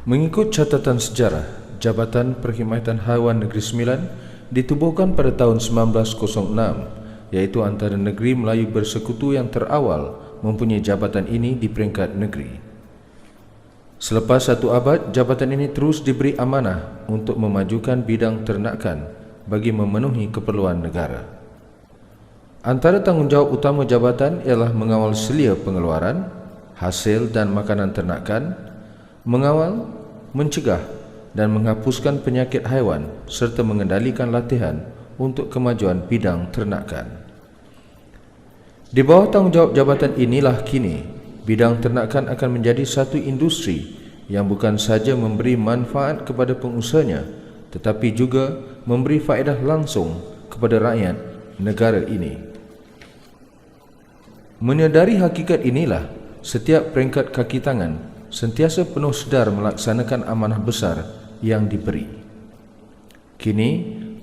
Mengikut catatan sejarah, Jabatan Perkhidmatan Haiwan Negeri Sembilan ditubuhkan pada tahun 1906, iaitu antara negeri Melayu Bersekutu yang terawal mempunyai jabatan ini di peringkat negeri. Selepas 1 abad, jabatan ini terus diberi amanah untuk memajukan bidang ternakan bagi memenuhi keperluan negara. Antara tanggungjawab utama jabatan ialah mengawal selia pengeluaran, hasil dan makanan ternakan, mengawal, mencegah dan menghapuskan penyakit haiwan serta mengendalikan latihan untuk kemajuan bidang ternakan. Di bawah tanggungjawab jabatan inilah kini bidang ternakan akan menjadi satu industri yang bukan sahaja memberi manfaat kepada pengusahanya tetapi juga memberi faedah langsung kepada rakyat negara ini. Menyadari hakikat inilah, setiap peringkat kaki tangan sentiasa penuh sedar melaksanakan amanah besar yang diberi. Kini,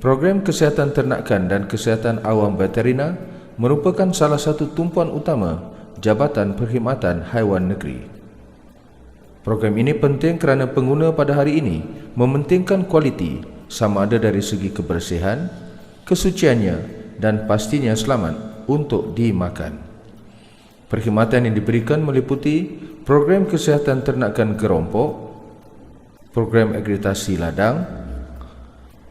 program kesihatan ternakan dan kesihatan awam veterina merupakan salah satu tumpuan utama Jabatan Perkhidmatan Haiwan Negeri. Program ini penting kerana pengguna pada hari ini mementingkan kualiti sama ada dari segi kebersihan, kesuciannya dan pastinya selamat untuk dimakan. Perkhidmatan yang diberikan meliputi program kesihatan ternakan gerompok, program akreditasi ladang,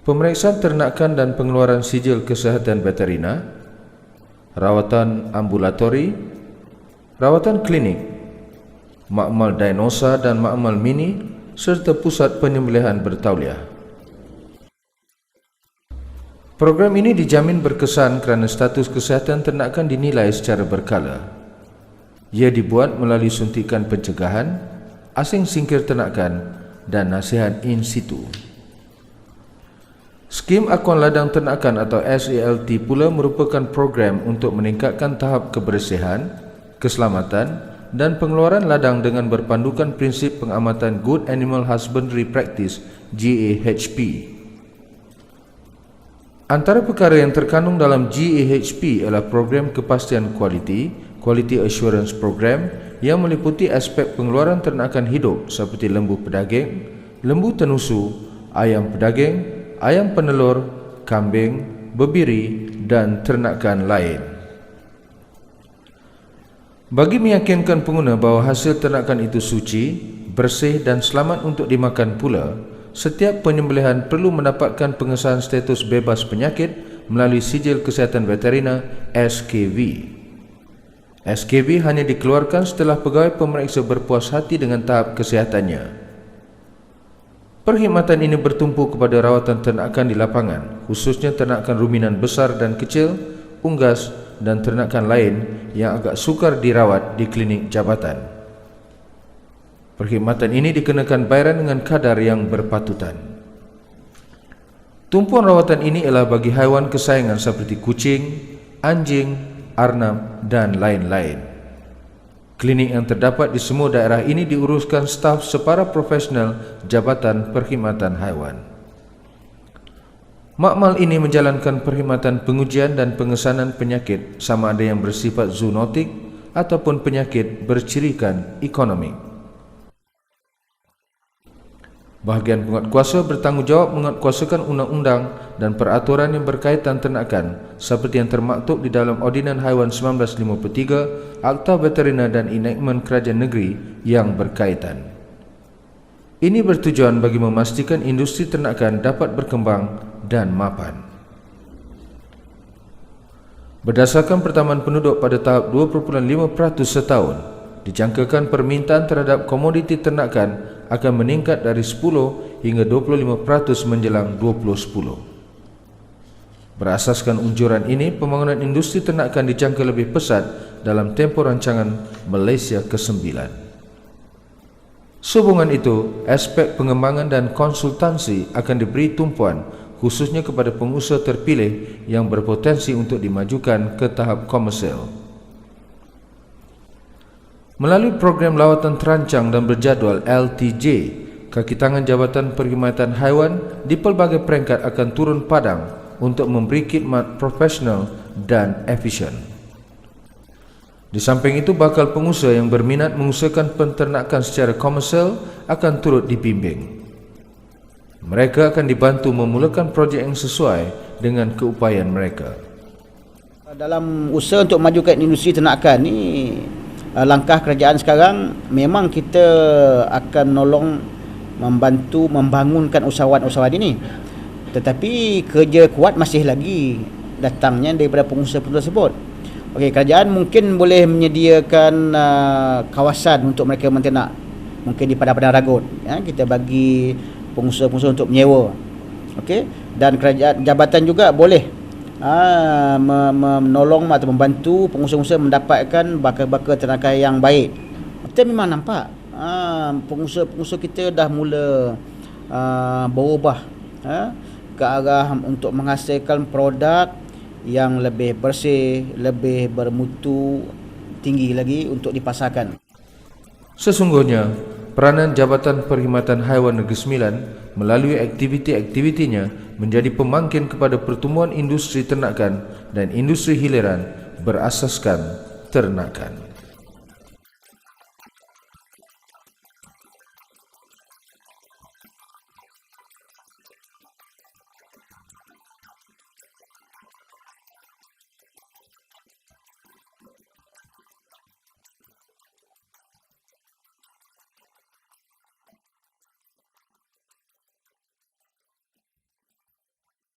pemeriksaan ternakan dan pengeluaran sijil kesihatan veterina, rawatan ambulatori, rawatan klinik, makmal diagnosa dan makmal mini serta pusat penyembelihan bertauliah. Program ini dijamin berkesan kerana status kesihatan ternakan dinilai secara berkala. Ia dibuat melalui suntikan pencegahan, asing singkir ternakan dan nasihat in situ. Skim Akuan Ladang Ternakan atau SALT pula merupakan program untuk meningkatkan tahap kebersihan, keselamatan dan pengeluaran ladang dengan berpandukan prinsip pengamatan Good Animal Husbandry Practice GAHP. Antara perkara yang terkandung dalam GAHP ialah program kepastian kualiti, Quality Assurance Program yang meliputi aspek pengeluaran ternakan hidup seperti lembu pedaging, lembu tenusu, ayam pedaging, ayam penelur, kambing, bebiri dan ternakan lain. Bagi meyakinkan pengguna bahawa hasil ternakan itu suci, bersih dan selamat untuk dimakan pula, setiap penyembelihan perlu mendapatkan pengesahan status bebas penyakit melalui Sijil Kesihatan Veterina SKV. SKV hanya dikeluarkan setelah pegawai pemeriksa berpuas hati dengan tahap kesihatannya. Perkhidmatan ini bertumpu kepada rawatan ternakan di lapangan, khususnya ternakan ruminan besar dan kecil, unggas dan ternakan lain yang agak sukar dirawat di klinik jabatan. Perkhidmatan ini dikenakan bayaran dengan kadar yang berpatutan. Tumpuan rawatan ini ialah bagi haiwan kesayangan seperti kucing, anjing, arnab dan lain-lain. Klinik yang terdapat di semua daerah ini diuruskan staf separa profesional Jabatan Perkhidmatan Haiwan. Makmal ini menjalankan perkhidmatan pengujian dan pengesanan penyakit sama ada yang bersifat zoonotik ataupun penyakit bercirikan ekonomik. Bahagian penguatkuasa bertanggungjawab menguatkuasakan undang-undang dan peraturan yang berkaitan ternakan seperti yang termaktub di dalam Ordinan Haiwan 1953, Akta Veterina dan Enactment Kerajaan Negeri yang berkaitan. Ini bertujuan bagi memastikan industri ternakan dapat berkembang dan mapan. Berdasarkan pertambahan penduduk pada tahap 2.5% setahun, dijangkakan permintaan terhadap komoditi ternakan akan meningkat dari 10 hingga 25% menjelang 2010. Berasaskan unjuran ini, pembangunan industri ternakan dijangka lebih pesat dalam tempoh rancangan Malaysia ke-9. Sehubungan itu, aspek pengembangan dan konsultansi akan diberi tumpuan khususnya kepada pengusaha terpilih yang berpotensi untuk dimajukan ke tahap komersial. Melalui program lawatan terancang dan berjadual LTJ, kaki tangan Jabatan Perkhidmatan Haiwan di pelbagai peringkat akan turun padang untuk memberi khidmat profesional dan efisien. Di samping itu, bakal pengusaha yang berminat mengusahakan penternakan secara komersial akan turut dibimbing. Mereka akan dibantu memulakan projek yang sesuai dengan keupayaan mereka. Dalam usaha untuk majukan industri ternakan ni, langkah kerajaan sekarang memang kita akan membantu membangunkan usahawan-usahawan ini. Tetapi kerja kuat masih lagi datangnya daripada pengusaha-pengusaha tersebut. Okey, kerajaan mungkin boleh menyediakan kawasan untuk mereka menternak. Mungkin di padang-padang ragut, ya, kita bagi pengusaha-pengusaha untuk menyewa. Okey, dan kerajaan jabatan juga boleh menolong atau membantu pengusaha-pengusaha mendapatkan bakal-bakal ternakan yang baik. Kita memang nampak pengusaha-pengusaha kita dah mula berubah ke arah untuk menghasilkan produk yang lebih bersih, lebih bermutu tinggi lagi untuk dipasarkan. Sesungguhnya, peranan Jabatan Perkhidmatan Haiwan Negeri Sembilan melalui aktiviti-aktivitinya menjadi pemangkin kepada pertumbuhan industri ternakan dan industri hiliran berasaskan ternakan.